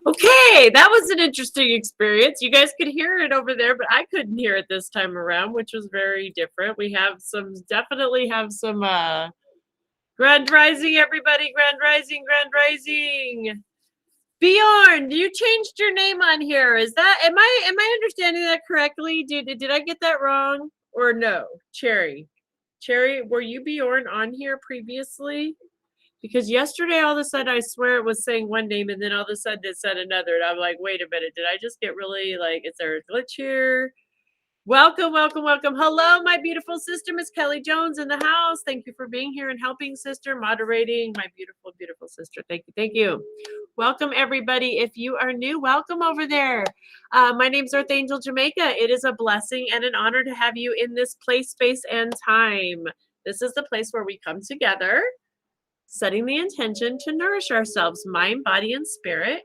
Okay, that was an interesting experience. You guys could hear it over there, but I couldn't hear it this time around, which was very different. We have some, definitely have some Grand Rising, everybody. Grand Rising, Grand Rising. Bjorn, you changed your name on here. Is that, am I understanding that correctly? Did I get that wrong or no? Cherry. Cherry, were you Bjorn on here previously? Because yesterday, all of a sudden, I swear it was saying one name, and then all of a sudden it said another. And I'm like, wait a minute, did I just get really like, is there a glitch here? Welcome, welcome, welcome. Hello, my beautiful sister, Miss Kelly Jones in the house. Thank you for being here and helping, sister, moderating. My beautiful, beautiful sister. Thank you, thank you. Welcome, everybody. If you are new, welcome over there. My name's Earth Angel Jamaica. It is a blessing and an honor to have you in this place, space, and time. This is the place where we come together, setting the intention to nourish ourselves, mind, body, and spirit.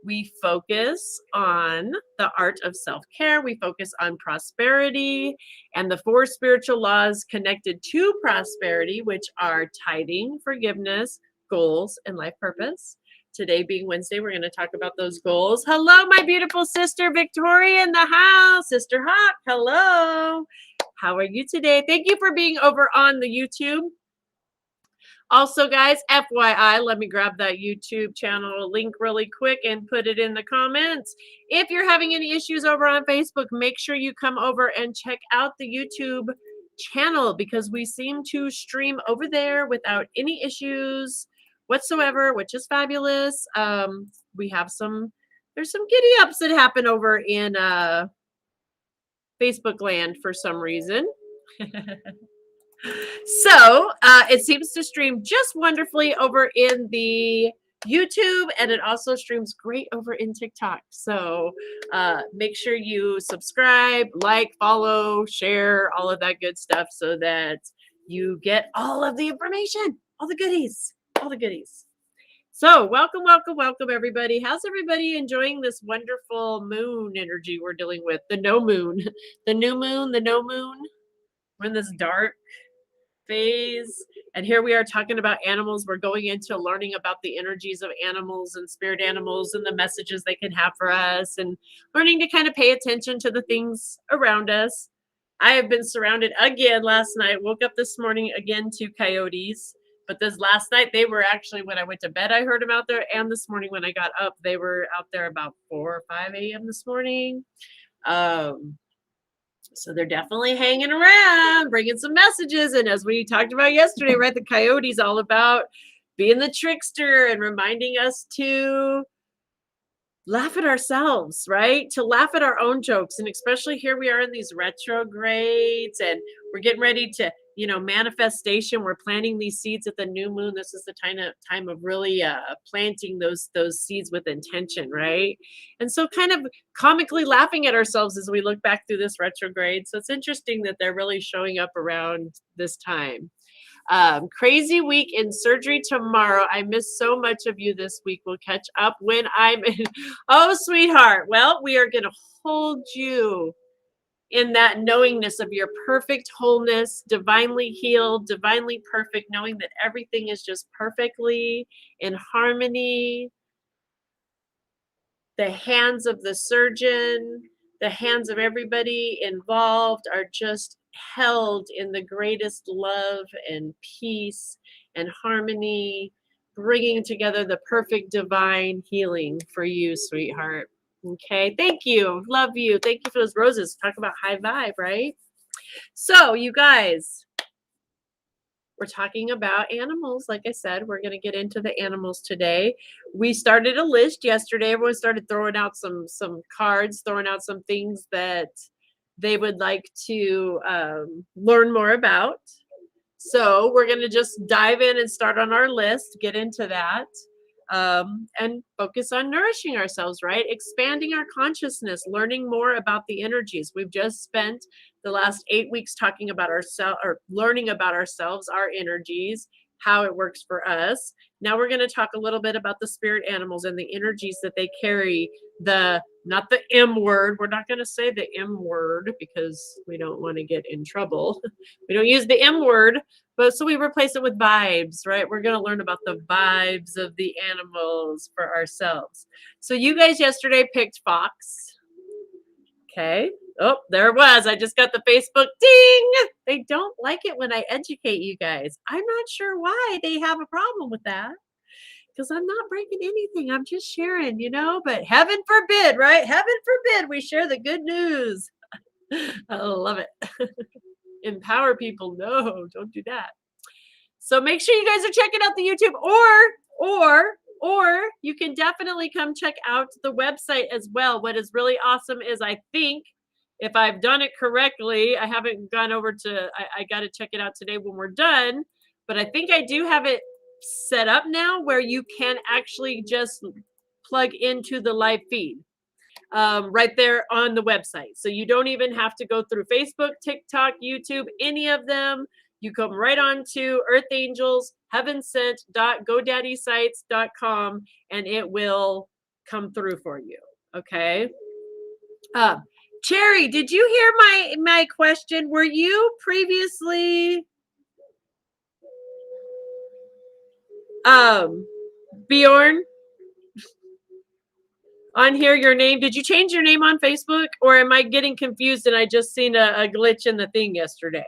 We focus on the art of self-care. We focus on prosperity and the 4 spiritual laws connected to prosperity, which are tithing, forgiveness, goals, and life purpose. Today being Wednesday, we're going to talk about those goals. Hello, my beautiful sister, Victoria in the house. Sister Hawk, hello. How are you today? Thank you for being over on the YouTube. Also, guys, FYI, let me grab that YouTube channel link really quick and put it in the comments. If you're having any issues over on Facebook, make sure you come over and check out the YouTube channel, because we seem to stream over there without any issues whatsoever, which is fabulous. We have there's some giddy ups that happen over in Facebook land for some reason. So it seems to stream just wonderfully over in the YouTube, and it also streams great over in TikTok. So make sure you subscribe, like, follow, share, all of that good stuff so that you get all of the information, all the goodies, all the goodies. So welcome, welcome, welcome, everybody. How's everybody enjoying this wonderful moon energy we're dealing with? The no moon, the new moon, the no moon. We're in this dark phase, and here we are talking about animals. We're going into learning about the energies of animals and spirit animals and the messages they can have for us, and learning to kind of pay attention to the things around us. I have been surrounded again last night. Woke up this morning again to coyotes, but this last night they were actually, when I went to bed, I heard them out there, and this morning when I got up, they were out there about 4 or 5 a.m. this morning. So they're definitely hanging around, bringing some messages. And as we talked about yesterday, right, the coyote's all about being the trickster and reminding us to laugh at ourselves, right? To laugh at our own jokes. And especially here we are in these retrogrades, and we're getting ready to, manifestation. We're planting these seeds at the new moon. This is the time of really planting those seeds with intention, right? And so kind of comically laughing at ourselves as we look back through this retrograde. So it's interesting that they're really showing up around this time. Crazy week in surgery tomorrow. I miss so much of you this week. We'll catch up when I'm in. Oh, sweetheart. Well, we are going to hold you in that knowingness of your perfect wholeness, divinely healed, divinely perfect, knowing that everything is just perfectly in harmony. The hands of the surgeon, the hands of everybody involved are just held in the greatest love and peace and harmony, bringing together the perfect divine healing for you, sweetheart. Okay, thank you. Love you. Thank you for those roses. Talk about high vibe, right? So, you guys, We're talking about animals. Like I said, we're going to get into the animals today. We started a list yesterday. Everyone started throwing out some cards, throwing out some things that they would like to learn more about. So we're going to just dive in and start on our list, get into that, and focus on nourishing ourselves, right? Expanding our consciousness, learning more about the energies. We've just spent the last 8 weeks talking about ourselves or learning about ourselves, our energies, how it works for us. Now we're going to talk a little bit about the spirit animals and the energies that they carry. Not the M word. We're not going to say the M word because we don't want to get in trouble. We don't use the M word, but so we replace it with vibes, right? We're going to learn about the vibes of the animals for ourselves. So you guys yesterday picked fox. Okay. Oh, there it was. I just got the Facebook ding. They don't like it when I educate you guys. I'm not sure why they have a problem with that because I'm not breaking anything. I'm just sharing, but heaven forbid, right? Heaven forbid we share the good news. I love it. Empower people. No, don't do that. So make sure you guys are checking out the YouTube or you can definitely come check out the website as well. What is really awesome is I think if I've done it correctly, I haven't gone over to, I got to check it out today when we're done, but I think I do have it set up now where you can actually just plug into the live feed. Right there on the website. So you don't even have to go through Facebook, TikTok, YouTube, any of them. You come right on to Earth Angels, heavensent.godaddysites.com, and it will come through for you. Okay. Cherry, did you hear my question? Were you previously Bjorn? On here, your name, did you change your name on Facebook, or am I getting confused and I just seen a glitch in the thing yesterday?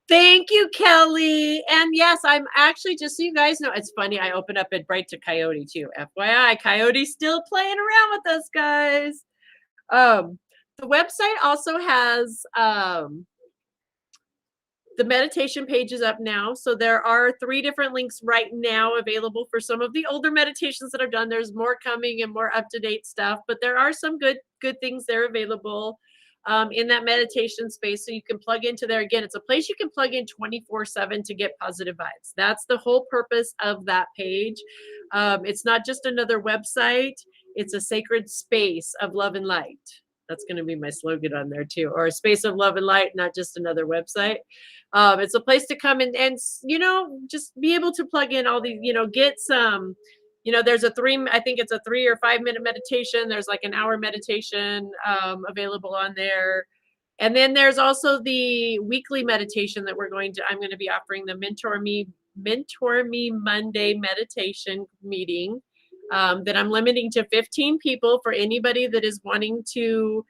Thank you, Kelly. And yes, I'm actually, just so you guys know, it's funny. I opened up at Bright to Coyote too. FYI, Coyote's still playing around with us, guys. The website also has the meditation page is up now. So there are 3 different links right now available for some of the older meditations that I've done. There's more coming and more up-to-date stuff, but there are some good things there available in that meditation space. So you can plug into there. Again, it's a place you can plug in 24/7 to get positive vibes. That's the whole purpose of that page. It's not just another website. It's a sacred space of love and light. That's going to be my slogan on there too, or a space of love and light, not just another website. It's a place to come and just be able to plug in all these, get some, there's I think it's a 3 or 5 minute meditation. There's like an hour meditation available on there. And then there's also the weekly meditation that I'm going to be offering, the Mentor Me Monday meditation meeting that I'm limiting to 15 people for anybody that is wanting to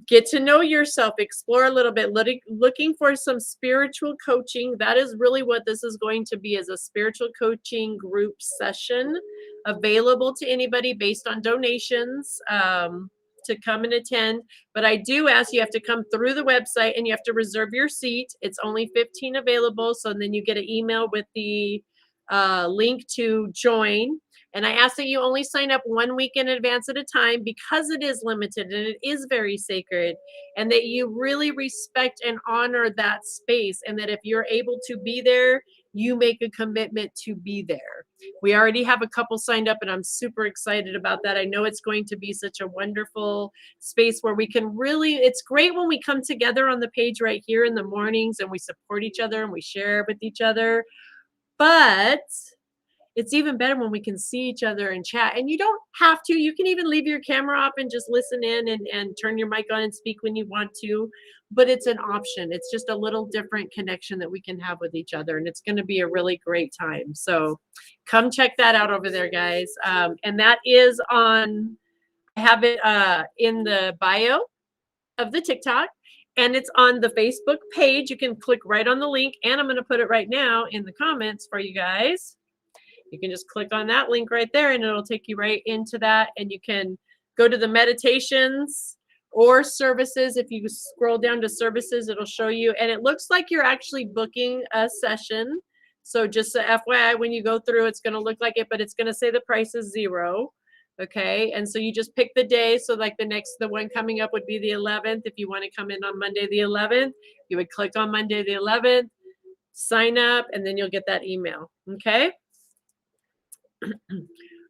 get to know yourself, explore a little bit, looking for some spiritual coaching. That is really what this is going to be, is a spiritual coaching group session available to anybody based on donations to come and attend. But I do ask you have to come through the website and you have to reserve your seat. It's only 15 available. So then you get an email with the link to join. And I ask that you only sign up 1 week in advance at a time because it is limited and it is very sacred, and that you really respect and honor that space. And that if you're able to be there, you make a commitment to be there. We already have a couple signed up and I'm super excited about that. I know it's going to be such a wonderful space where we can really, it's great when we come together on the page right here in the mornings and we support each other and we share with each other. But it's even better when we can see each other and chat. And you don't have to. You can even leave your camera up and just listen in and turn your mic on and speak when you want to. But it's an option. It's just a little different connection that we can have with each other. And it's going to be a really great time. So come check that out over there, guys. And that is on, I have it in the bio of the TikTok. And it's on the Facebook page. You can click right on the link. And I'm going to put it right now in the comments for you guys. You can just click on that link right there and it'll take you right into that. And you can go to the meditations or services. If you scroll down to services, it'll show you. And it looks like you're actually booking a session. So just a FYI, when you go through, it's going to look like it, but it's going to say the price is $0. Okay. And so you just pick the day. So like the one coming up would be the 11th. If you want to come in on Monday, the 11th, you would click on Monday, the 11th, sign up, and then you'll get that email. Okay.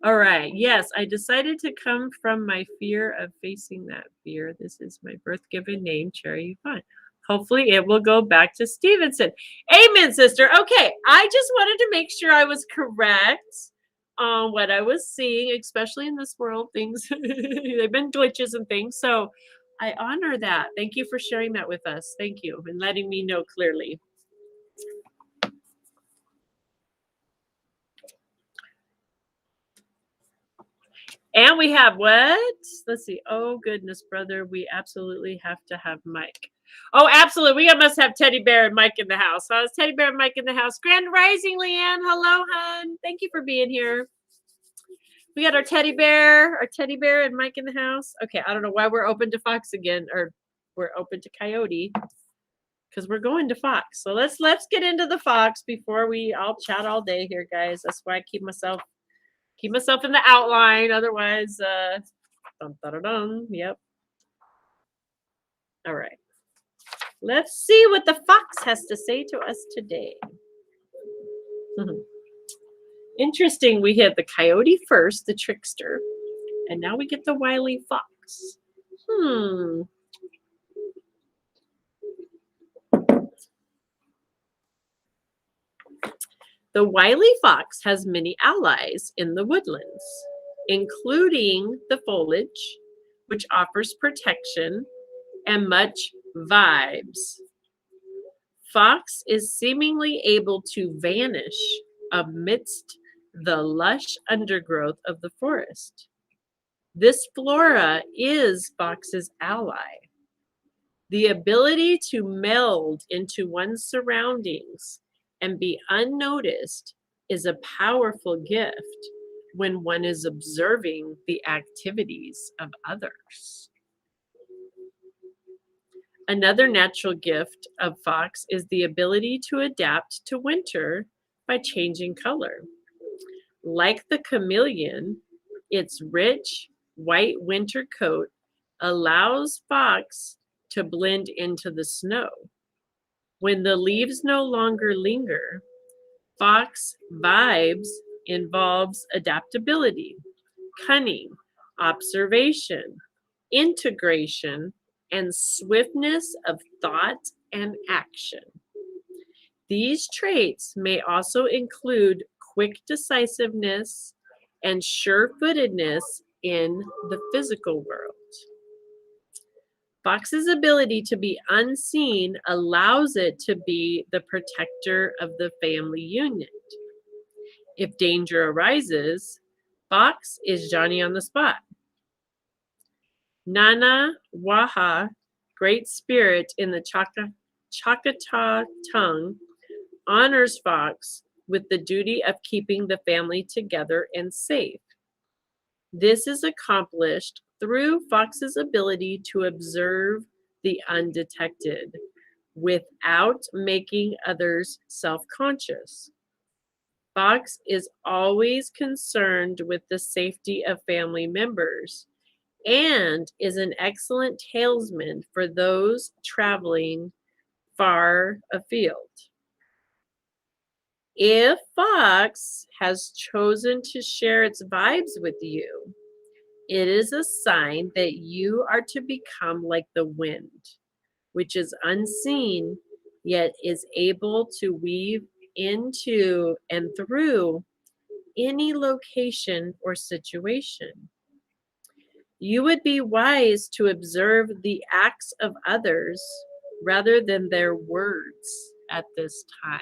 All right. Yes, I decided to come from my fear of facing that fear. This is my birth-given name, Cherry Fun. Hopefully it will go back to Stevenson. Amen, sister. Okay. I just wanted to make sure I was correct on what I was seeing, especially in this world. Things, they've been glitches and things. So I honor that. Thank you for sharing that with us. Thank you. And letting me know clearly. And we have what? Let's see. Oh, goodness, brother. We absolutely have to have Mike. Oh, absolutely. We must have Teddy Bear and Mike in the house. So it's Teddy Bear and Mike in the house. Grand Rising, Leanne. Hello, hon. Thank you for being here. We got our teddy bear and Mike in the house. Okay, I don't know why we're open to Fox again, or we're open to Coyote, because we're going to Fox. So let's get into the Fox before I'll chat all day here, guys. That's why I keep myself in the outline. Otherwise, yep. All right. Let's see what the Fox has to say to us today. Interesting. We had the Coyote first, the trickster, and now we get the wily Fox. The wily fox has many allies in the woodlands, including the foliage, which offers protection and much vibes. Fox is seemingly able to vanish amidst the lush undergrowth of the forest. This flora is Fox's ally. The ability to meld into one's surroundings and be unnoticed is a powerful gift when one is observing the activities of others. Another natural gift of Fox is the ability to adapt to winter by changing color. Like the chameleon, its rich white winter coat allows Fox to blend into the snow. When the leaves no longer linger, Fox vibes involves adaptability, cunning, observation, integration, and swiftness of thought and action. These traits may also include quick decisiveness and sure-footedness in the physical world. Fox's ability to be unseen allows it to be the protector of the family unit. If danger arises, Fox is Johnny on the spot. Nana Waha, great spirit in the Choctaw tongue, honors Fox with the duty of keeping the family together and safe. This is accomplished through Fox's ability to observe the undetected without making others self-conscious. Fox is always concerned with the safety of family members and is an excellent talesman for those traveling far afield. If Fox has chosen to share its vibes with you, it is a sign that you are to become like the wind, which is unseen, yet is able to weave into and through any location or situation. You would be wise to observe the acts of others rather than their words at this time.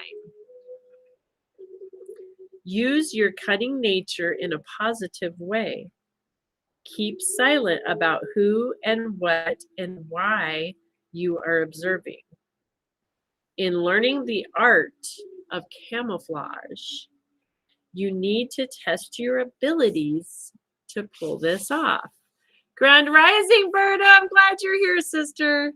Use your cunning nature in a positive way. Keep silent about who and what and why you are observing. In learning the art of camouflage, You need to test your abilities to pull this off. Grand Rising, Berta, I'm glad you're here, sister.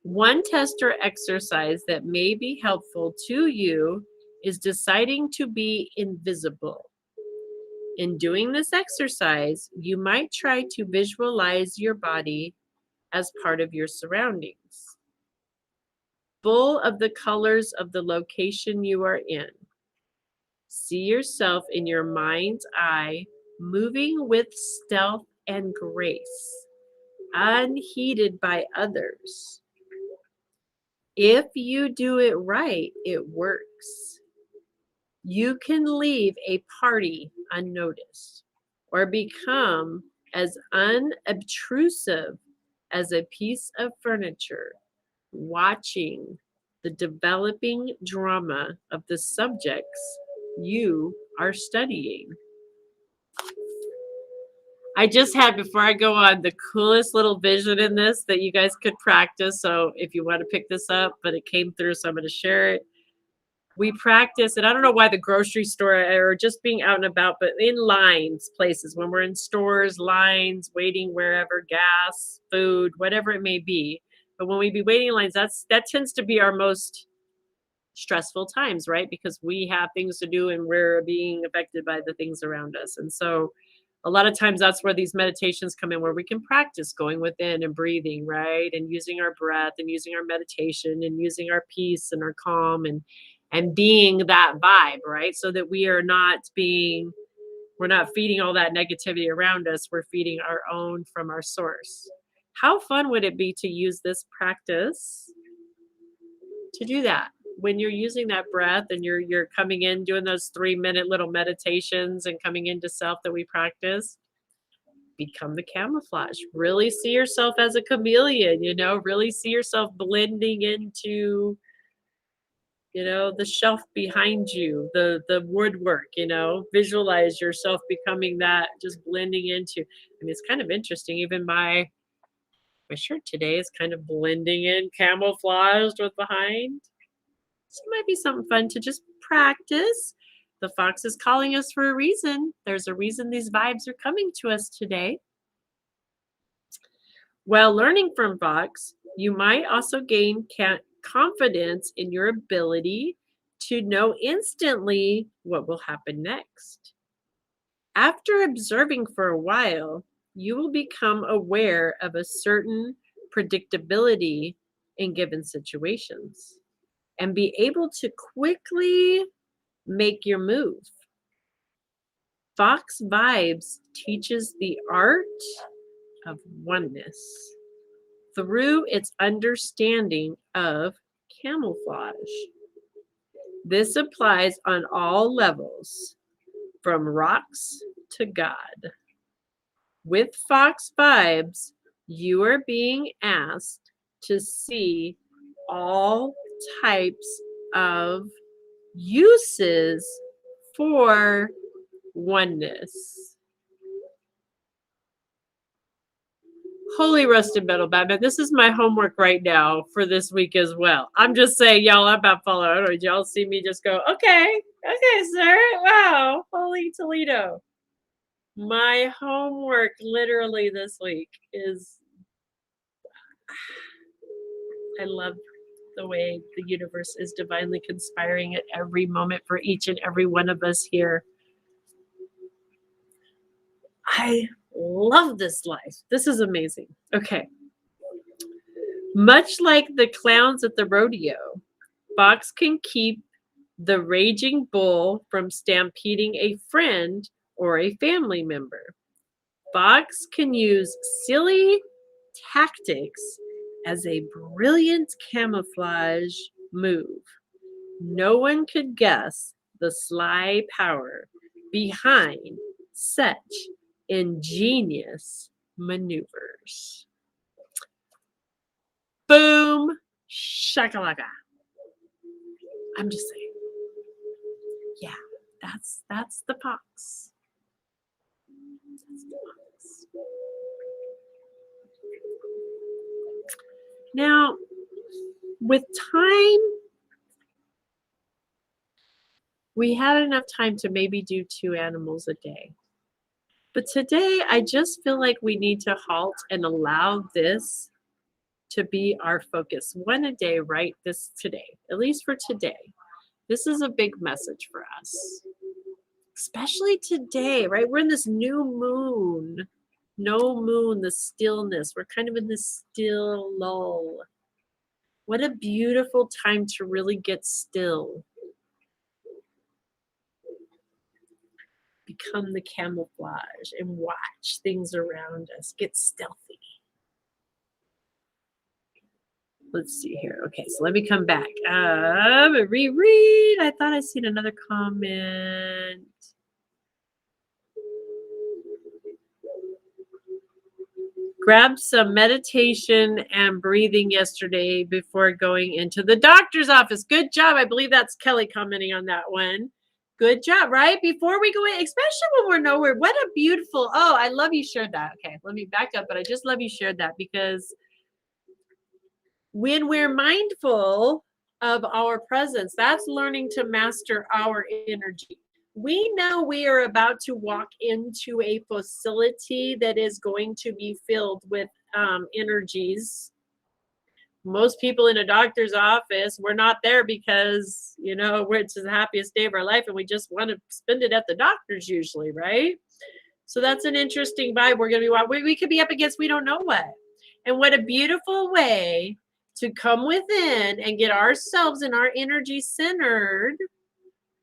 One test or exercise that may be helpful to you is deciding to be invisible. In doing this exercise, you might try to visualize your body as part of your surroundings, full of the colors of the location you are in. See yourself in your mind's eye, moving with stealth and grace, unheeded by others. If you do it right, it works. You can leave a party unnoticed or become as unobtrusive as a piece of furniture, watching the developing drama of the subjects you are studying. I just had, before I go on, the coolest little vision in this that you guys could practice. So if you want to pick this up, but it came through, so I'm going to share it. We practice, and I don't know why the grocery store or just being out and about, but in lines, places, when we're in stores, lines, waiting wherever, gas, food, whatever it may be. But when we be waiting in lines, that tends to be our most stressful times, right? Because we have things to do and we're being affected by the things around us. And so a lot of times that's where these meditations come in, where we can practice going within and breathing, right? And using our breath and using our meditation and using our peace and our calm and being that vibe, right? So that we're not feeding all that negativity around us. We're feeding our own from our source. How fun would it be to use this practice to do that? When you're using that breath and you're coming in, doing those 3-minute little meditations and coming into self that we practice, become the camouflage. Really see yourself as a chameleon, really see yourself blending into, the shelf behind you, the woodwork, visualize yourself becoming that, just blending into. I mean, it's kind of interesting. Even my shirt today is kind of blending in, camouflaged with behind. So it might be something fun to just practice. The fox is calling us for a reason. There's a reason these vibes are coming to us today. While learning from fox, you might also gain confidence in your ability to know instantly what will happen next. After observing for a while, you will become aware of a certain predictability in given situations and be able to quickly make your move. Fox Vibes teaches the art of oneness through its understanding of camouflage. This applies on all levels, from rocks to God. With Fox Vibes, you are being asked to see all types of uses for oneness. Holy rusted metal, Batman. This is my homework right now for this week as well. I'm just saying, y'all, I'm about following. Did y'all see me just go, okay, sir. Wow. Holy Toledo. My homework literally this week is, I love the way the universe is divinely conspiring at every moment for each and every one of us here. I love this life. This is amazing. Okay. Much like the clowns at the rodeo, Fox can keep the raging bull from stampeding a friend or a family member. Fox can use silly tactics as a brilliant camouflage move. No one could guess the sly power behind such ingenious maneuvers. Boom, shakalaka. I'm just saying. Yeah, that's the fox. That's the fox. Now, with time, We had enough time to maybe do 2 animals a day. But today, I just feel like we need to halt and allow this to be our focus. 1 a day, right? This today, at least for today. This is a big message for us, especially today, right? We're in this new moon. No moon, the stillness. We're kind of in this still lull. What a beautiful time to really get still, become the camouflage and watch things around us, get stealthy. Let's see here. Okay, so let me come back. Reread. I thought I seen another comment. Grabbed some meditation and breathing yesterday before going into the doctor's office. Good job. I believe that's Kelly commenting on that one. Good job, right? Before we go in, especially when we're nowhere. What a beautiful, oh, I love you shared that. Okay, let me back up, but I just love you shared that because when we're mindful of our presence, that's learning to master our energy. We know we are about to walk into a facility that is going to be filled with energies. Most people in a doctor's office, we're not there because, it's the happiest day of our life and we just want to spend it at the doctor's usually, right? So that's an interesting vibe. We're going to be, we could be up against we don't know what. And what a beautiful way to come within and get ourselves and our energy centered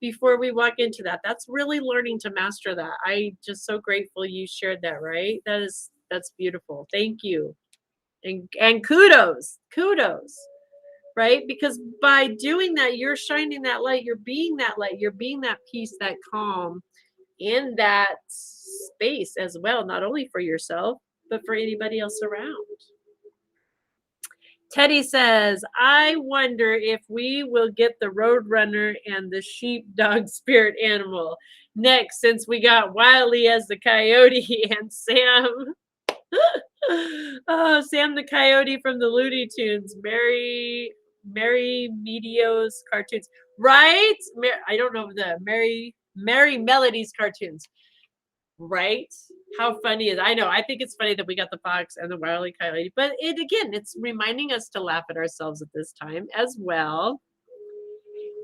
before we walk into that. That's really learning to master that. I just so grateful you shared that, right? That's beautiful. Thank you. And kudos, right? Because by doing that, you're shining that light, you're being that light, you're being that peace, that calm in that space as well, not only for yourself, but for anybody else around. Teddy says, I wonder if we will get the roadrunner and the sheepdog spirit animal next, since we got Wiley as the coyote and Sam. Oh, Sam the coyote from the Looney Tunes. Mary Medio's cartoons. Right? I don't know the Mary Melody's cartoons. Right? How funny is I know. I think it's funny that we got the fox and the wily coyote, but it's reminding us to laugh at ourselves at this time as well.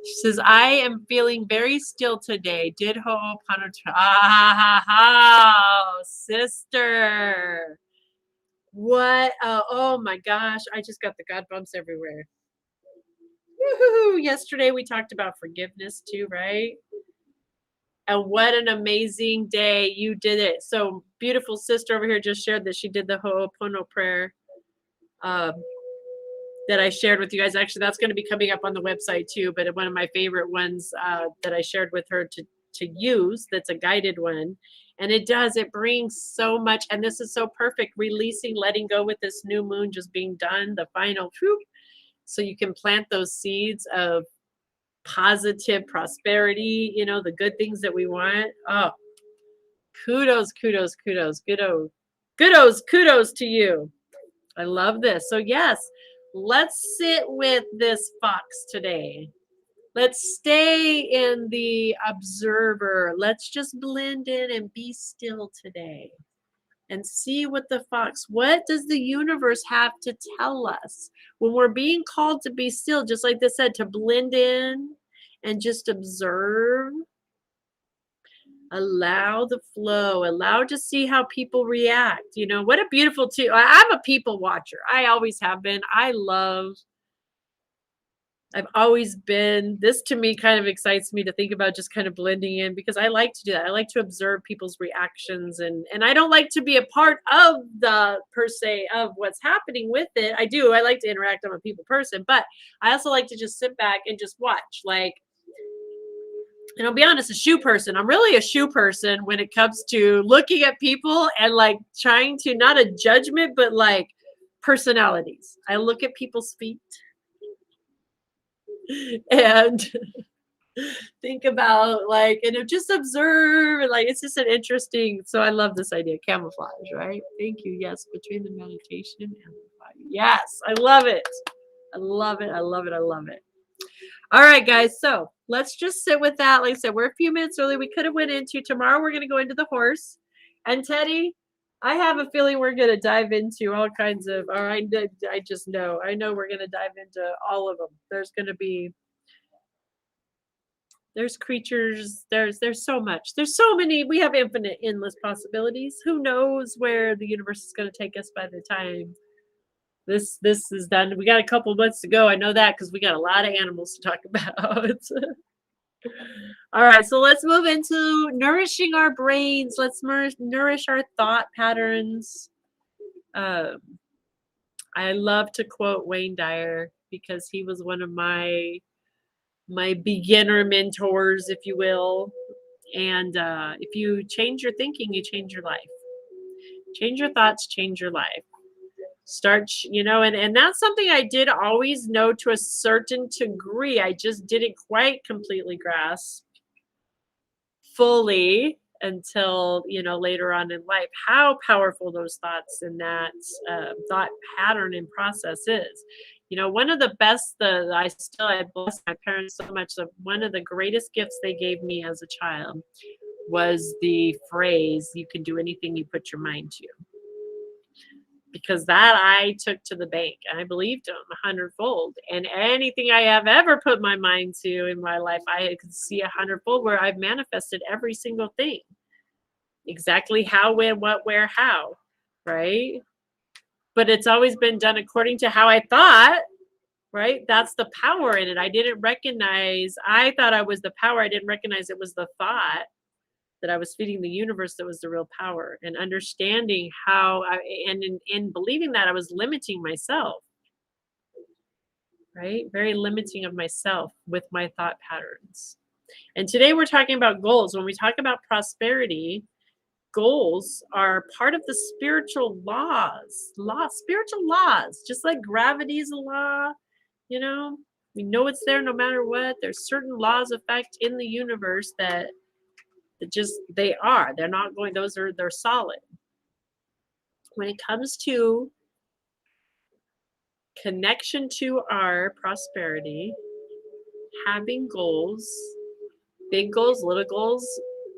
She says, I am feeling very still today. Did Ho'oponopono. Ah, ha, ha, sister. What? Oh my gosh. I just got the God bumps everywhere. Woo-hoo. Yesterday we talked about forgiveness too, right? And what an amazing day you did it. So beautiful sister over here just shared that she did the Ho'opono prayer um, that I shared with you guys. Actually, that's going to be coming up on the website too. But one of my favorite ones that I shared with her to use, that's a guided one. And it brings so much. And this is so perfect. Releasing, letting go with this new moon just being done, the final whoop. So you can plant those seeds of positive prosperity, the good things that we want. Oh, kudos to you. I love this. So yes, let's sit with this fox today. Let's stay in the observer. Let's just blend in and be still today and see what does the universe have to tell us when we're being called to be still, just like this said, to blend in and just observe. Allow the flow, allow to see how people react. What a beautiful I'm a people watcher. I always have been. I've always been. This to me kind of excites me to think about just kind of blending in, because I like to do that. I like to observe people's reactions, and I don't like to be a part of the per se of what's happening with it. I like to interact. I'm a people person, but I also like to just sit back and just watch. And I'll be honest, a shoe person. I'm really a shoe person when it comes to looking at people and trying to, not a judgment, but personalities. I look at people's feet and think about and just observe, and it's just an interesting. So I love this idea, camouflage, right? Thank you. Yes, between the meditation and the body. Yes, I love it. I love it. All right, guys. So let's just sit with that. Like I said, we're a few minutes early. We could have went into tomorrow. We're going to go into the horse and Teddy. I have a feeling we're going to dive into all kinds of. All right, I just know. I know we're going to dive into all of them. There's going to be. There's creatures. There's so much. There's so many. We have infinite, endless possibilities. Who knows where the universe is going to take us by the time this is done. We got a couple months to go. I know that because we got a lot of animals to talk about. All right, so let's move into nourishing our brains. Let's nourish our thought patterns. Um, I love to quote Wayne Dyer because he was one of my beginner mentors, if you will. And if you change your thinking, you change your life. Change your thoughts, change your life. And that's something I did always know to a certain degree. I just didn't quite completely grasp fully until later on in life how powerful those thoughts and that thought pattern and process is. One of the best that I bless my parents so much that one of the greatest gifts they gave me as a child was the phrase, "You can do anything you put your mind to," because that I took to the bank and I believed him 100-fold. And anything I have ever put my mind to in my life, I could see 100-fold where I've manifested every single thing. Exactly how, when, what, where, how, right? But it's always been done according to how I thought, right? That's the power in it. I thought I was the power. I didn't recognize it was the thought that I was feeding the universe that was the real power, and understanding and in believing that I was limiting myself, right? Very limiting of myself with my thought patterns. And today we're talking about goals. When we talk about prosperity, goals are part of the spiritual laws, just like gravity is a law, you know, we know it's there no matter what. There's certain laws of fact in the universe that they're not going, they're solid. When it comes to connection to our prosperity, having goals, big goals, little goals,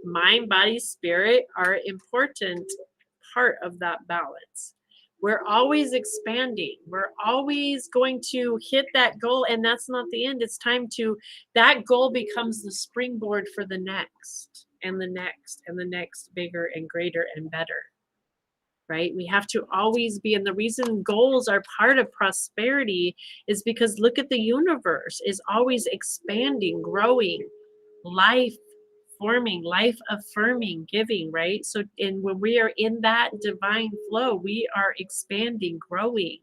mind, body, spirit are important part of that balance. We're always expanding. We're always going to hit that goal, and that's not the end. It's time to, that goal becomes the springboard for the next and the next and the next, bigger and greater and better. Right? We have to always be, and the reason goals are part of prosperity is because look at the universe is always expanding, growing, life forming, life affirming, giving, right? So, and when we are in that divine flow, we are expanding, growing,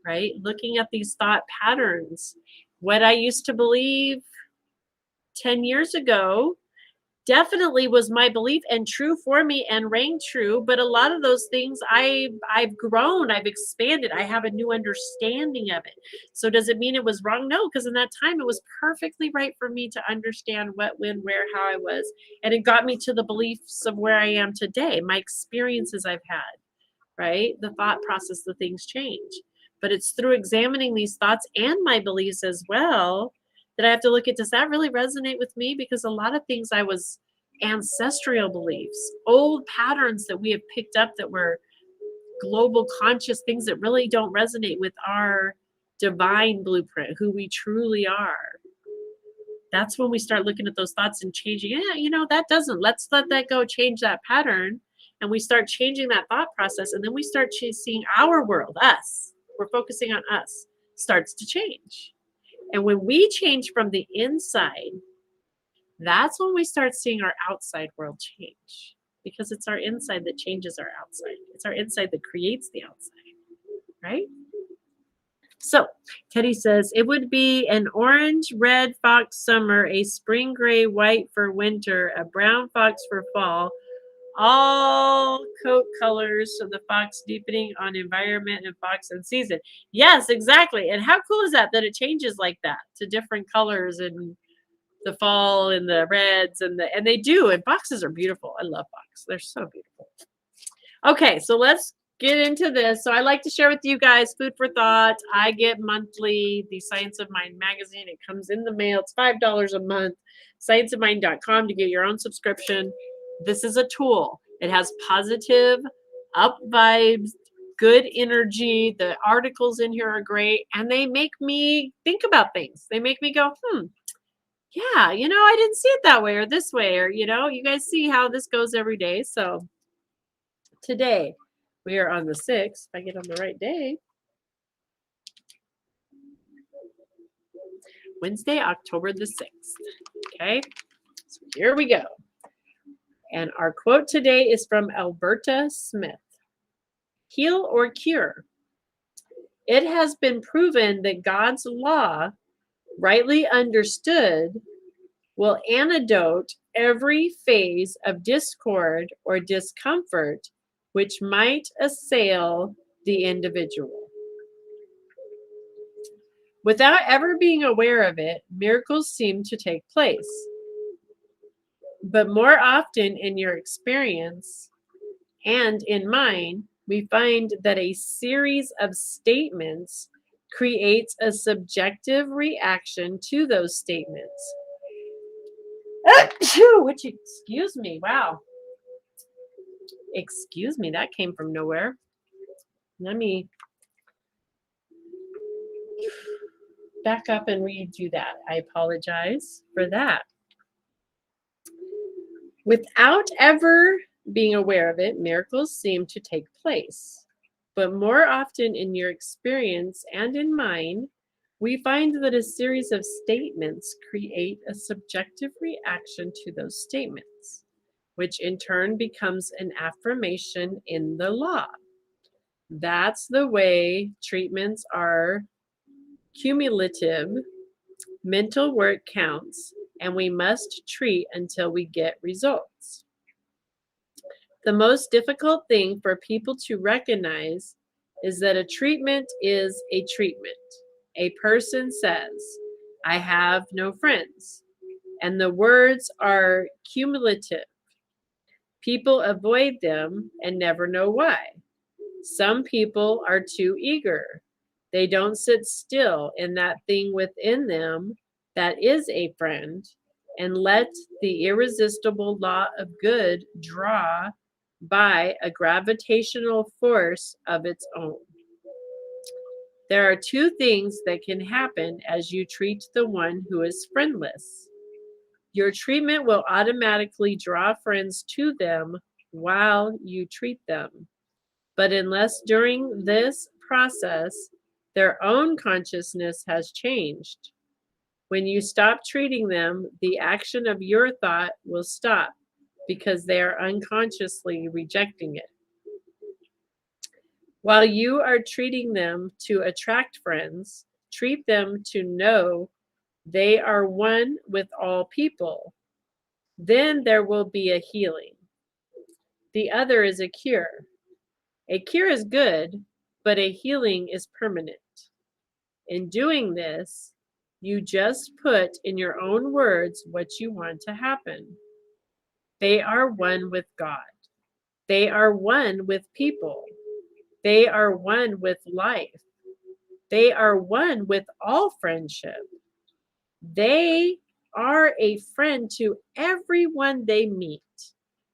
right? Looking at these thought patterns. What I used to believe 10 years ago definitely was my belief and true for me and rang true, but a lot of those things I've grown, I've expanded, I have a new understanding of it. So does it mean it was wrong? No, because in that time it was perfectly right for me to understand what, when, where, how I was, and it got me to the beliefs of where I am today, my experiences I've had, right? The thought process, the things change. But it's through examining these thoughts and my beliefs as well that I have to look at, does that really resonate with me? Because a lot of things I was ancestral beliefs, old patterns that we have picked up that were global conscious things that really don't resonate with our divine blueprint, who we truly are. That's when we start looking at those thoughts and changing. That doesn't, let's let that go, change that pattern. And we start changing that thought process. And then we start seeing our world, us. We're focusing on us, starts to change. And when we change from the inside, that's when we start seeing our outside world change. Because it's our inside that changes our outside. It's our inside that creates the outside, right? So Teddy says, it would be an orange, red fox summer, a spring gray, white for winter, a brown fox for fall, all coat colors of the fox deepening on environment and fox and season. Yes, exactly. And how cool is that it changes like that to different colors in the fall and the reds and they do. And foxes are beautiful. I love foxes. They're so beautiful. Okay, so let's get into this. So I like to share with you guys food for thought. I get monthly the Science of Mind magazine. It comes in the mail. It's $5 a month. Scienceofmind.com to get your own subscription. This is a tool. It has positive, up vibes, good energy. The articles in here are great, and they make me think about things. They make me go, yeah, I didn't see it that way or this way, or you guys see how this goes every day. So today we are on the 6th. If I get on the right day, Wednesday, October the 6th. Okay, so here we go. And our quote today is from Alberta Smith. Heal or cure. It has been proven that God's law, rightly understood, will antidote every phase of discord or discomfort which might assail the individual. Without ever being aware of it, miracles seem to take place. But more often in your experience and in mine, we find that a series of statements creates a subjective reaction to those statements. Which, excuse me, wow. Excuse me, that came from nowhere. Let me back up and redo that. I apologize for that. Without ever being aware of it, miracles seem to take place. But more often in your experience and in mine, we find that a series of statements create a subjective reaction to those statements, which in turn becomes an affirmation in the law. That's the way treatments are cumulative. Mental work counts, and we must treat until we get results. The most difficult thing for people to recognize is that a treatment is a treatment. A person says, I have no friends, and the words are cumulative. People avoid them and never know why. Some people are too eager. They don't sit still in that thing within them that is a friend and let the irresistible law of good draw by a gravitational force of its own. There are two things that can happen as you treat the one who is friendless. Your treatment will automatically draw friends to them while you treat them. But unless during this process their own consciousness has changed, when you stop treating them, the action of your thought will stop because they are unconsciously rejecting it. While you are treating them to attract friends, treat them to know they are one with all people. Then there will be a healing. The other is a cure. A cure is good, but a healing is permanent. In doing this, you just put in your own words what you want to happen. They are one with God. They are one with people. They are one with life. They are one with all friendship. They are a friend to everyone they meet,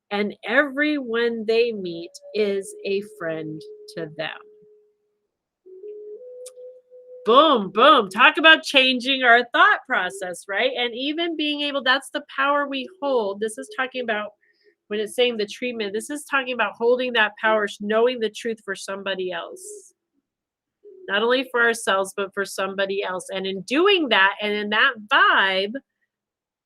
and everyone they meet is a friend to them. Boom, boom. Talk about changing our thought process, right? And even being able, that's the power we hold. This is talking about when it's saying the treatment, this is talking about holding that power, knowing the truth for somebody else. Not only for ourselves, but for somebody else. And in doing that, and in that vibe,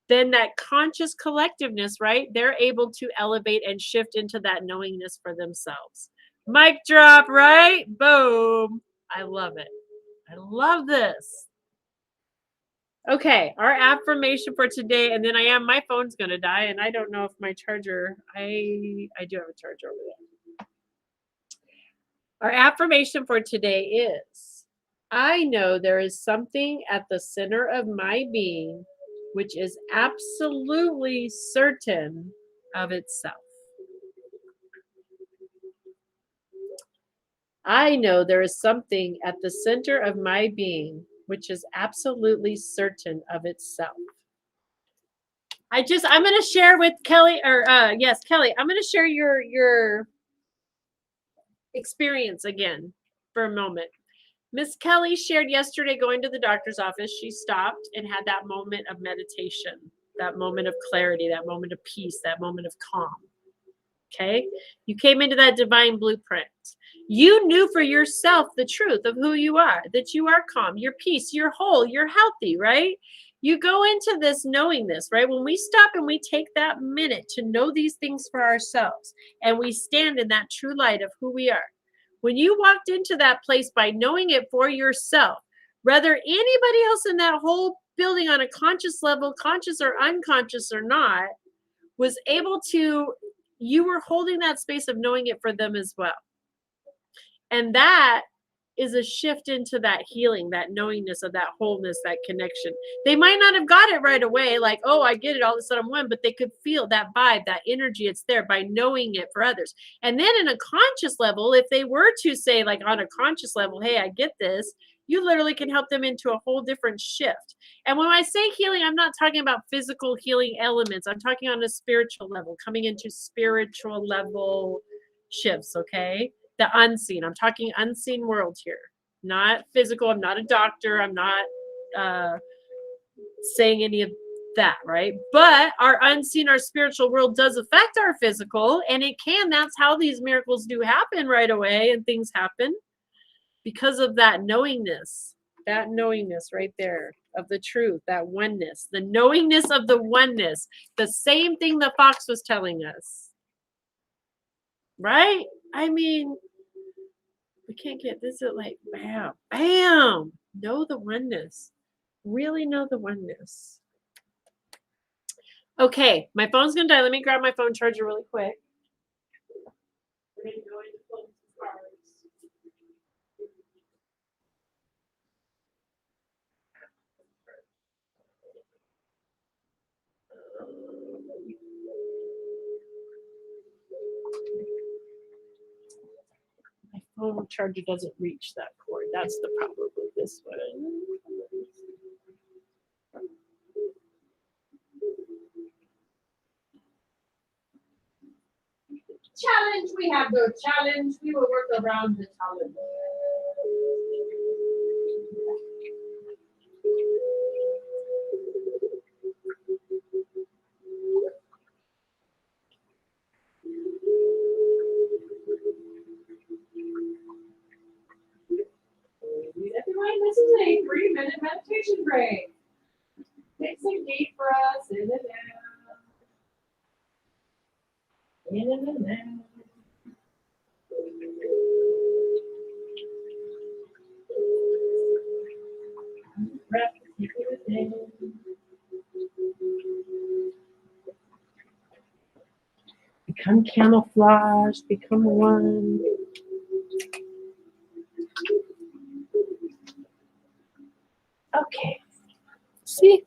then that conscious collectiveness, right? They're able to elevate and shift into that knowingness for themselves. Mic drop, right? Boom. I love it. I love this. Okay, our affirmation for today, and then my phone's gonna die, and I don't know if my charger, I do have a charger over there. Our affirmation for today is, I know there is something at the center of my being which is absolutely certain of itself. I know there is something at the center of my being which is absolutely certain of itself. I'm going to share with Kelly, or yes, Kelly, I'm going to share your experience again for a moment. Miss Kelly shared yesterday going to the doctor's office. She stopped and had that moment of meditation, that moment of clarity, that moment of peace, that moment of calm. Okay. You came into that divine blueprint. You knew for yourself the truth of who you are, that you are calm, you're peace, you're whole, you're healthy, right? You go into this knowing this, right? When we stop and we take that minute to know these things for ourselves and we stand in that true light of who we are. When you walked into that place by knowing it for yourself, whether anybody else in that whole building on a conscious level, conscious or unconscious or not, was able to, you were holding that space of knowing it for them as well. And that is a shift into that healing, that knowingness of that wholeness, that connection. They might not have got it right away, like, oh, I get it, all of a sudden I'm one, but they could feel that vibe, that energy, it's there by knowing it for others. And then in a conscious level, if they were to say, like on a conscious level, hey, I get this, you literally can help them into a whole different shift. And when I say healing, I'm not talking about physical healing elements. I'm talking on a spiritual level, coming into spiritual level shifts, okay? The unseen. I'm talking unseen world here, not physical. I'm not a doctor. I'm not saying any of that, right? But our unseen, our spiritual world does affect our physical, and it can. That's how these miracles do happen right away, and things happen because of that knowingness right there of the truth, that oneness, the knowingness of the oneness, the same thing the fox was telling us, right? I mean, we can't get this at like bam, bam. Know the oneness. Really know the oneness. Okay, my phone's gonna die. Let me grab my phone charger really quick. We're gonna go into close cards. My phone charger doesn't reach that cord. That's the problem with this one. Challenge. We have no challenge. We will work around the challenge. Everyone, this is a 3-minute meditation break. Take some deep breaths in and out. In and out. Breath, keep it in. Become camouflage, become one. Okay. See?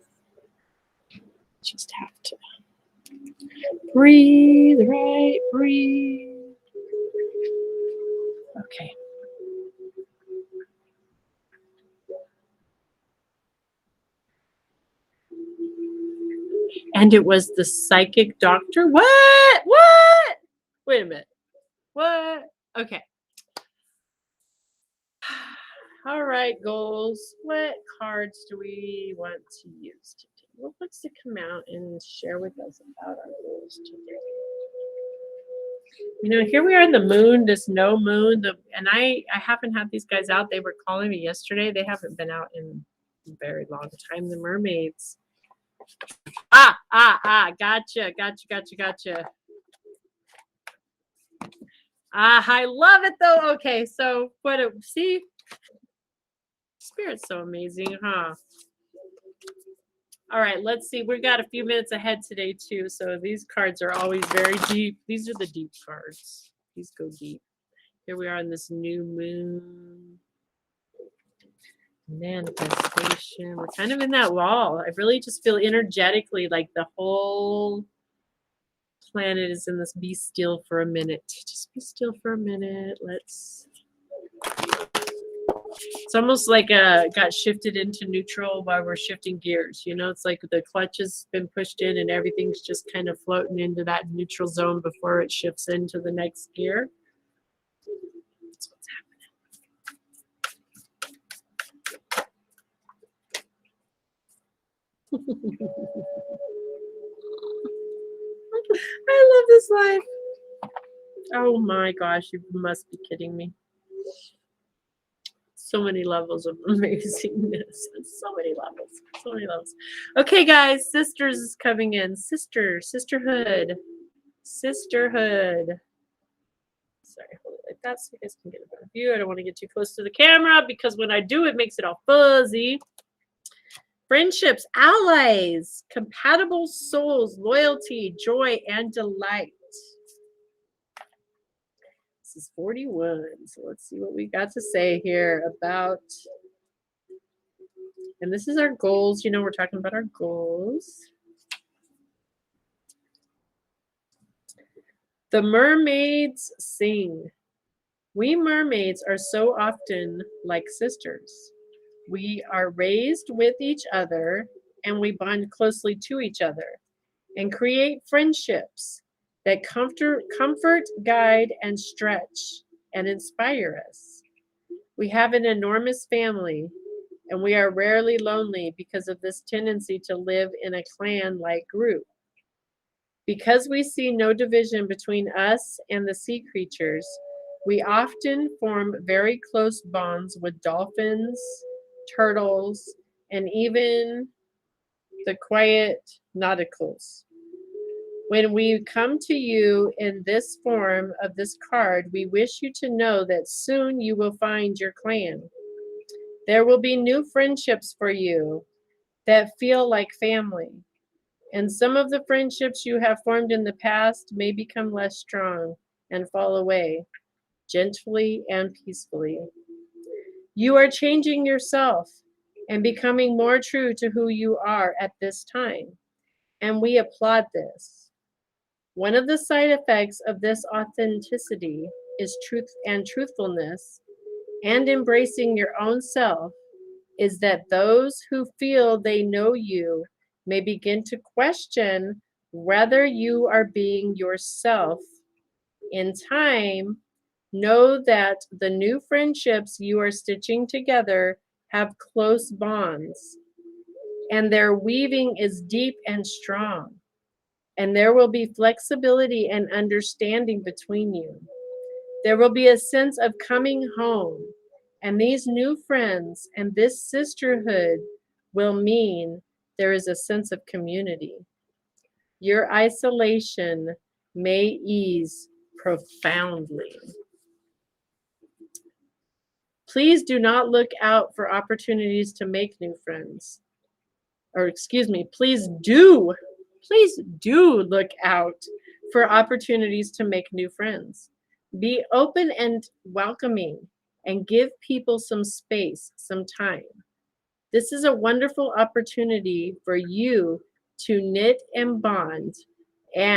Just have to breathe, right? Breathe. Okay. And it was the psychic doctor? What? What? Wait a minute. What? Okay. All right, goals. What cards do we want to use today? What wants to come out and share with us about our goals today? You know, here we are in the moon, this no moon, and I haven't had these guys out. They were calling me yesterday. They haven't been out in a very long time. The mermaids. Gotcha. I love it though. Okay, so see? Spirit's so amazing, huh? All right, let's see. We got a few minutes ahead today too, so these cards are always very deep. These are the deep cards. These go deep. Here we are on this new moon. Manifestation. We're kind of in that wall. I really just feel energetically like the whole planet is in this be still for a minute. Just be still for a minute. Let's It's almost like got shifted into neutral while we're shifting gears. You know, it's like the clutch has been pushed in and everything's just kind of floating into that neutral zone before it shifts into the next gear. That's what's happening. I love this life. Oh my gosh, you must be kidding me. So many levels of amazingness. So many levels. So many levels. Okay, guys, sisters is coming in. Sisterhood. Sisterhood. Sorry, hold it like that so you guys can get a better view. I don't want to get too close to the camera because when I do, it makes it all fuzzy. Friendships, allies, compatible souls, loyalty, joy, and delight. This is 41. So let's see what we got to say here about, and this is our goals. You know, we're talking about our goals. The mermaids sing. We mermaids are so often like sisters. We are raised with each other and we bond closely to each other and create friendships that comfort, guide, and stretch and inspire us. We have an enormous family and we are rarely lonely because of this tendency to live in a clan-like group. Because we see no division between us and the sea creatures, we often form very close bonds with dolphins, turtles, and even the quiet nauticals. When we come to you in this form of this card, we wish you to know that soon you will find your clan. There will be new friendships for you that feel like family. And some of the friendships you have formed in the past may become less strong and fall away, gently and peacefully. You are changing yourself and becoming more true to who you are at this time. And we applaud this. One of the side effects of this authenticity is truth and truthfulness and embracing your own self is that those who feel they know you may begin to question whether you are being yourself. In time, know that the new friendships you are stitching together have close bonds, and their weaving is deep and strong, and there will be flexibility and understanding between you. There will be a sense of coming home, and these new friends and this sisterhood will mean there is a sense of community. Your isolation may ease profoundly. Please do not look out for opportunities to make new friends. Or excuse me, please do look out for opportunities to make new friends. Be open and welcoming and give people some space, some time. This is a wonderful opportunity for you to knit and bond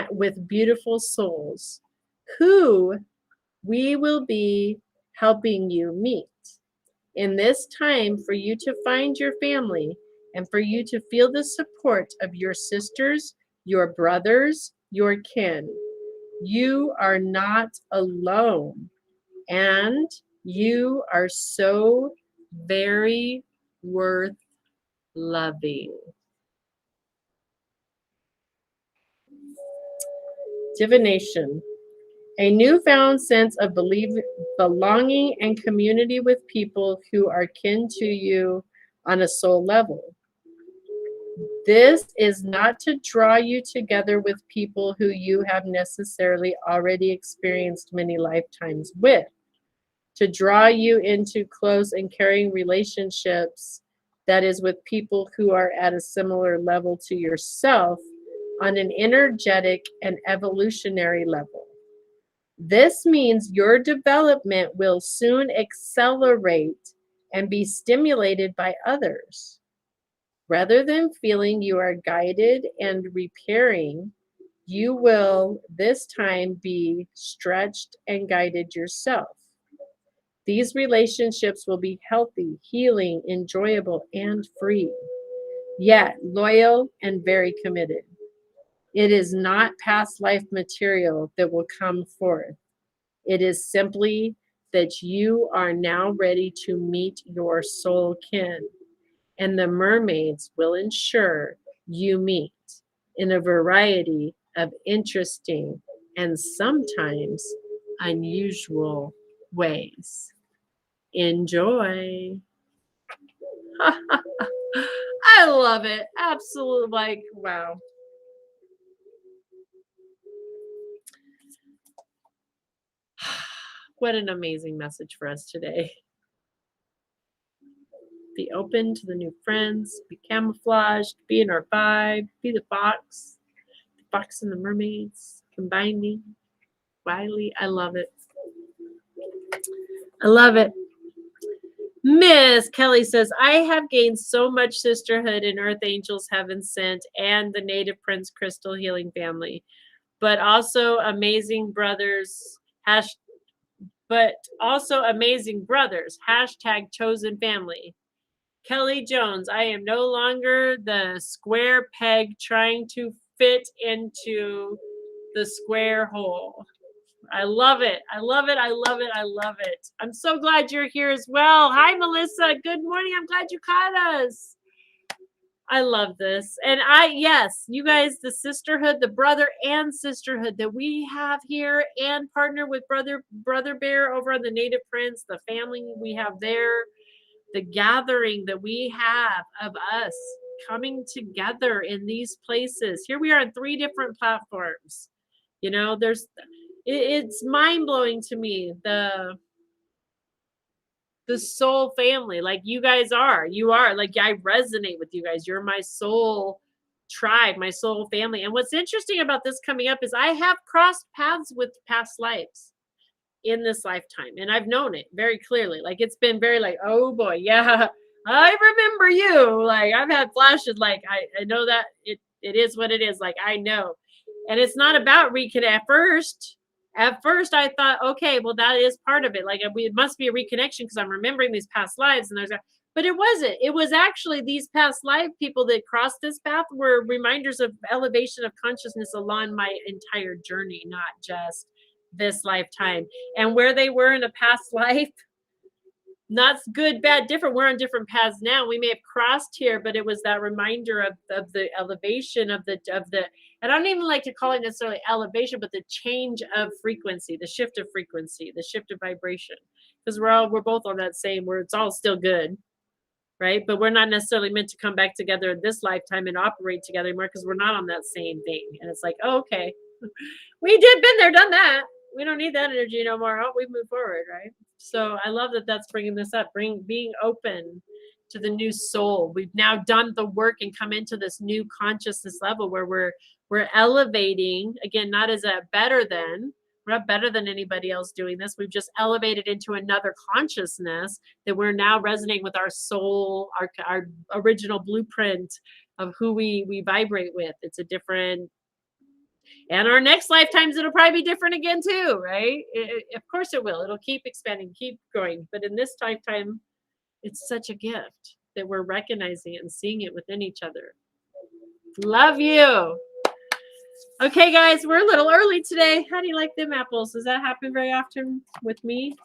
with beautiful souls who we will be helping you meet. In this time for you to find your family and for you to feel the support of your sisters, your brothers, your kin. You are not alone, and you are so very worth loving. Divination. A newfound sense of belonging and community with people who are kin to you on a soul level. This is not to draw you together with people who you have necessarily already experienced many lifetimes with, to draw you into close and caring relationships, that is, with people who are at a similar level to yourself on an energetic and evolutionary level. This means your development will soon accelerate and be stimulated by others. Rather than feeling you are guided and repairing, you will this time be stretched and guided yourself. These relationships will be healthy, healing, enjoyable, and free, yet loyal and very committed. It is not past life material that will come forth. It is simply that you are now ready to meet your soul kin, and the mermaids will ensure you meet in a variety of interesting and sometimes unusual ways. Enjoy. I love it. Absolutely. Like, wow. What an amazing message for us today. Be open to the new friends, be camouflaged, be in our vibe, be the fox and the mermaids, combining. Wiley, I love it. I love it. Miss Kelly says, I have gained so much sisterhood in Earth Angels Heaven Sent and the Native Prince Crystal Healing Family, but also amazing brothers. But also amazing brothers. Hashtag chosen family. Kelly Jones, I am no longer the square peg trying to fit into the square hole. I love it. I love it. I love it. I love it. I'm so glad you're here as well. Hi, Melissa. Good morning. I'm glad you caught us. I love this. And yes, you guys, the sisterhood, the brother and sisterhood that we have here and partner with Brother Bear over on the Native Prince, the family we have there, the gathering that we have of us coming together in these places. Here we are on 3 different platforms. You know, it's mind blowing to me, the soul family, like you guys are. You are like, I resonate with you guys. You're my soul tribe, my soul family. And what's interesting about this coming up is I have crossed paths with past lives in this lifetime, and I've known it very clearly. Like, it's been very like, oh boy, yeah, I remember you. Like, I've had flashes. Like, I know that it is what it is. Like, I know. And it's not about reconnect. At first I thought, okay, well, that is part of it. Like, it must be a reconnection because I'm remembering these past lives, and but it wasn't. It was actually these past life people that crossed this path were reminders of elevation of consciousness along my entire journey, not just this lifetime. And where they were in a past life, not good, bad, different. We're on different paths now. We may have crossed here, but it was that reminder of the elevation of the and I don't even like to call it necessarily elevation, but the change of frequency, the shift of frequency, the shift of vibration. Because we're both on that same where it's all still good, right? But we're not necessarily meant to come back together in this lifetime and operate together anymore because we're not on that same thing. And it's like, oh, okay, we did been there, done that. We don't need that energy no more. Oh, we move forward, right? So I love that that's bringing this up, being open to the new soul. We've now done the work and come into this new consciousness level where we're elevating again, not as a better than. We're not better than anybody else doing this. We've just elevated into another consciousness that we're now resonating with our soul, our original blueprint of who we vibrate with. It's a different. And our next lifetimes, it'll probably be different again too, right? Of course it will. It'll keep expanding, keep growing. But in this lifetime, it's such a gift that we're recognizing it and seeing it within each other. Love you. Okay, guys, we're a little early today. How do you like them apples? Does that happen very often with me?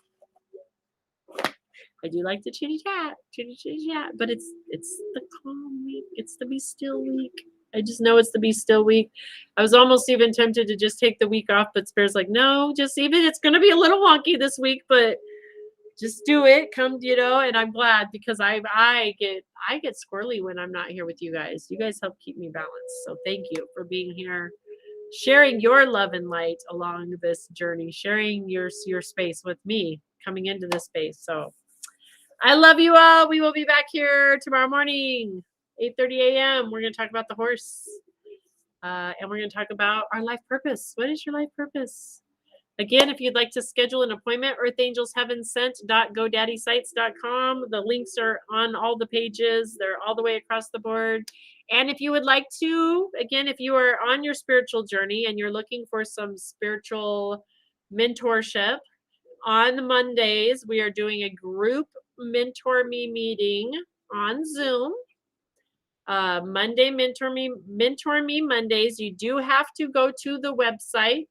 I do like the chitty chat, but it's the calm week. It's the be still week. I just know it's the be still week. I was almost even tempted to just take the week off, but Spirit's like, no, just even it's going to be a little wonky this week, but just do it. Come, and I'm glad because I get squirrely when I'm not here with you guys. You guys help keep me balanced. So thank you for being here, sharing your love and light along this journey, sharing your space with me coming into this space. So I love you all. We will be back here tomorrow morning, 8:30 a.m. We're going to talk about the horse. And we're going to talk about our life purpose. What is your life purpose? Again, if you'd like to schedule an appointment, earthangelsheavensent.godaddysites.com. The links are on all the pages. They're all the way across the board. And if you would like to, again, if you are on your spiritual journey and you're looking for some spiritual mentorship, On Mondays, we are doing a group mentor me meeting on Zoom. Monday mentor me Mondays. You do have to go to the website,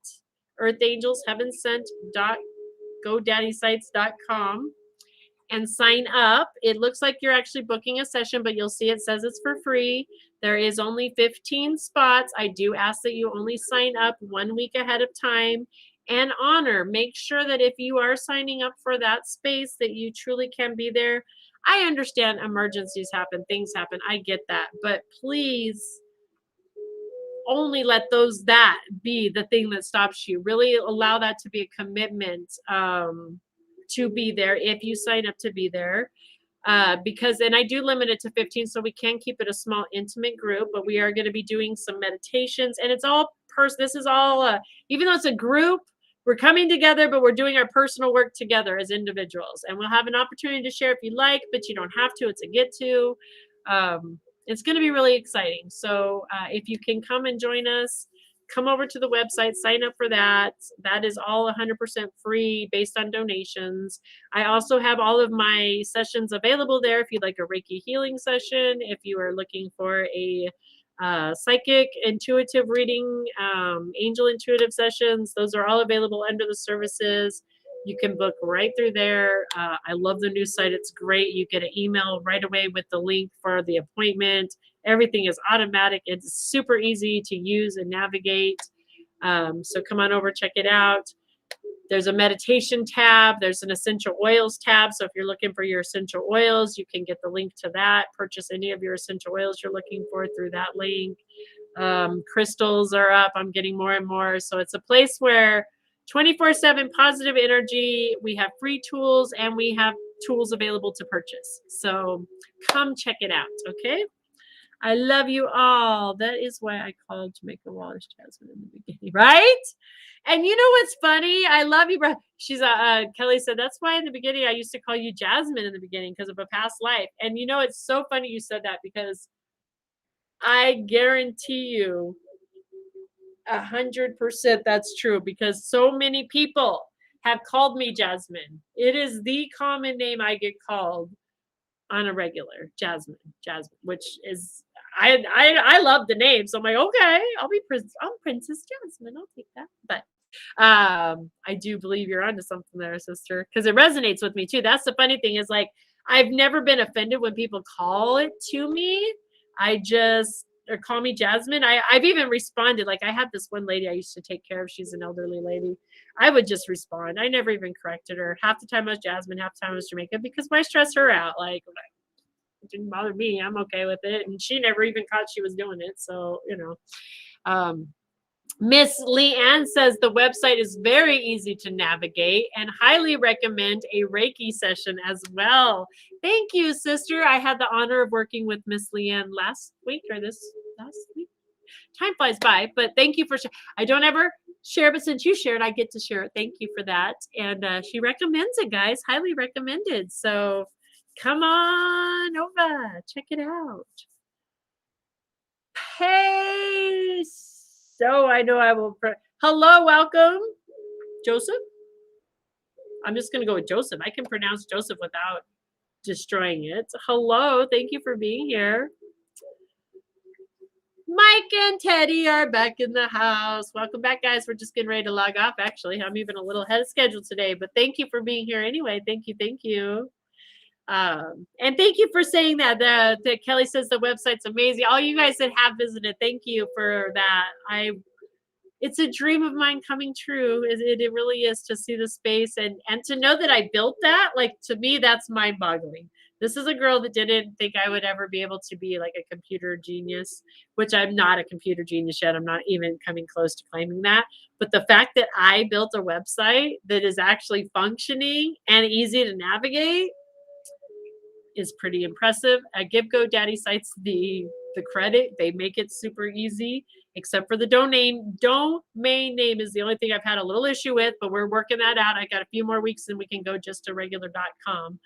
earthangelsheavensent.godaddysites.com, and sign up. It looks like you're actually booking a session, but you'll see it says it's for free. There is only 15 spots. I do ask that you only sign up 1 week ahead of time and make sure that if you are signing up for that space that you truly can be there. I understand emergencies happen, things happen. I get that. But please only let that be the thing that stops you. Really allow that to be a commitment to be there if you sign up to be there. Because, and I do limit it to 15, so we can keep it a small, intimate group, but we are going to be doing some meditations, and it's all this is all, even though it's a group, we're coming together, but we're doing our personal work together as individuals, and we'll have an opportunity to share if you like, but you don't have to. It's a get to. It's going to be really exciting. So if you can come and join us, come over to the website, sign up for that. That is all 100% free based on donations. I also have all of my sessions available there if you'd like a Reiki healing session, if you are looking for a psychic intuitive reading, angel intuitive sessions. Those are all available under the services. You can book right through there. I love the new site. It's great. You get an email right away with the link for the appointment. Everything is automatic. It's super easy to use and navigate. So come on over, check it out. There's a meditation tab. There's an essential oils tab. So if you're looking for your essential oils, you can get the link to that. Purchase any of your essential oils you're looking for through that link. Crystals are up. I'm getting more and more. So it's a place where 24/7 positive energy. We have free tools and we have tools available to purchase. So come check it out. Okay. I love you all. That is why I called Jamaica Wallace Jasmine in the beginning, right? And you know what's funny? I love you, bro. She's Kelly said that's why in the beginning I used to call you Jasmine in the beginning because of a past life. And you know it's so funny you said that because I guarantee you 100% that's true because so many people have called me Jasmine. It is the common name I get called on a regular, Jasmine, which is I love the name, so I'm like, okay, I'm Princess Jasmine. I'll take that. But I do believe you're onto something there, sister, because it resonates with me too. That's the funny thing is like I've never been offended when people call it to me. I just or call me Jasmine. I've even responded. Like I had this one lady I used to take care of. She's an elderly lady. I would just respond. I never even corrected her. Half the time I was Jasmine, half the time I was Jamaica because why stress her out? Like it didn't bother me. I'm okay with it. And she never even caught she was doing it. So, you know. Miss Leanne says the website is very easy to navigate and highly recommend a Reiki session as well. Thank you, sister. I had the honor of working with Miss Leanne last week. Time flies by, but thank you for I don't ever share, but since you shared, I get to share it. Thank you for that. And she recommends it, guys. Highly recommended. So come on over. Check it out. Hey, so I know I will. Hello, welcome, Joseph. I'm just going to go with Joseph. I can pronounce Joseph without destroying it. Hello, thank you for being here. Mike and Teddy are back in the house. Welcome back, guys. We're just getting ready to log off, actually. I'm even a little ahead of schedule today, but thank you for being here anyway. Thank you. Thank you. And thank you for saying that. That Kelly says the website's amazing. All you guys that have visited, thank you for that. It's a dream of mine coming true. It really is to see the space and to know that I built that. Like to me, that's mind boggling. This is a girl that didn't think I would ever be able to be like a computer genius, which I'm not a computer genius yet. I'm not even coming close to claiming that. But the fact that I built a website that is actually functioning and easy to navigate is pretty impressive. I give GoDaddy sites the credit. They make it super easy, except for the domain name is the only thing I've had a little issue with, but we're working that out. I got a few more weeks and we can go just to regular .com.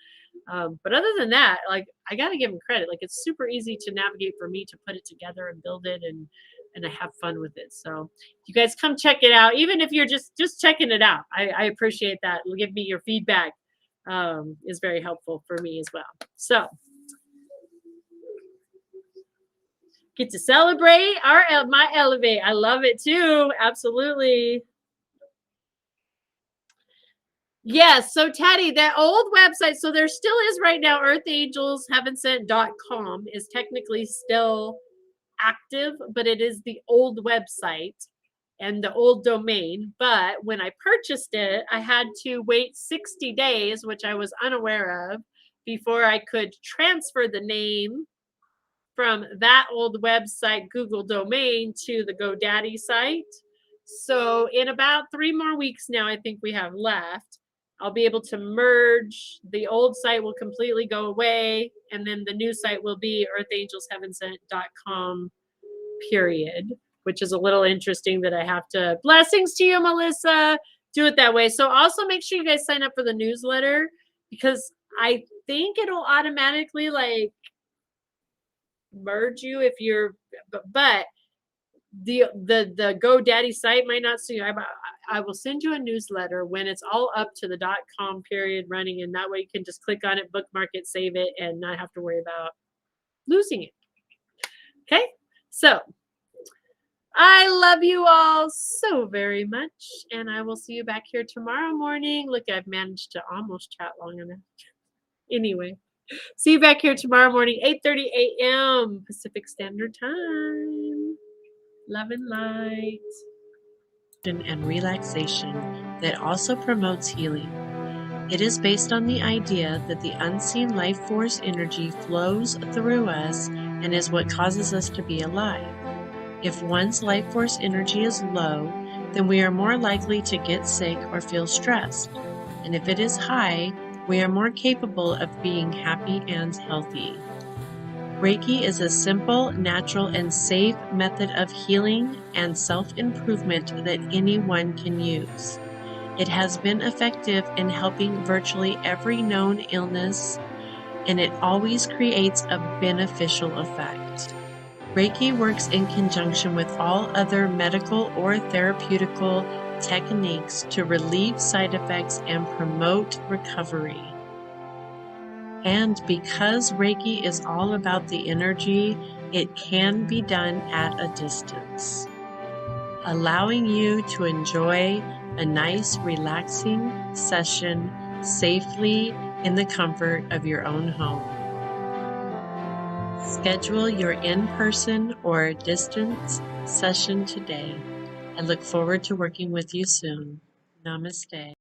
But other than that, like I got to give them credit. Like it's super easy to navigate for me to put it together and build it. And and I have fun with it. So you guys come check it out. Even if you're just checking it out, I appreciate that. Give me your feedback. Is very helpful for me as well. So get to celebrate my Elevate. I love it too. Absolutely. Yes. So Teddy, that old website, so there still is right now, earthangelsheavensent.com is technically still active, but it is the old website and the old domain. But when I purchased it, I had to wait 60 days, which I was unaware of, before I could transfer the name from that old website Google domain to the GoDaddy site. So in about 3 more weeks now, I think we have left, I'll be able to merge. The old site will completely go away, and then the new site will be earthangelsheavensent.com, period, which is a little interesting that I have to, blessings to you, Melissa, do it that way. So also make sure you guys sign up for the newsletter, because I think it'll automatically like merge you if you're, but the GoDaddy site might not see you. I will send you a newsletter when it's all up to the .com period running, and that way you can just click on it, bookmark it, save it, and not have to worry about losing it. Okay, so I love you all so very much, and I will see you back here tomorrow morning. Look, I've managed to almost chat long enough. Anyway, see you back here tomorrow morning, 8:30 a.m. Pacific Standard Time. Love and light. And relaxation that also promotes healing. It is based on the idea that the unseen life force energy flows through us and is what causes us to be alive. If one's life force energy is low, then we are more likely to get sick or feel stressed. And if it is high, we are more capable of being happy and healthy. Reiki is a simple, natural, and safe method of healing and self-improvement that anyone can use. It has been effective in helping virtually every known illness, and it always creates a beneficial effect. Reiki works in conjunction with all other medical or therapeutical techniques to relieve side effects and promote recovery. And because Reiki is all about the energy, it can be done at a distance, allowing you to enjoy a nice, relaxing session safely in the comfort of your own home. Schedule your in-person or distance session today. I look forward to working with you soon. Namaste.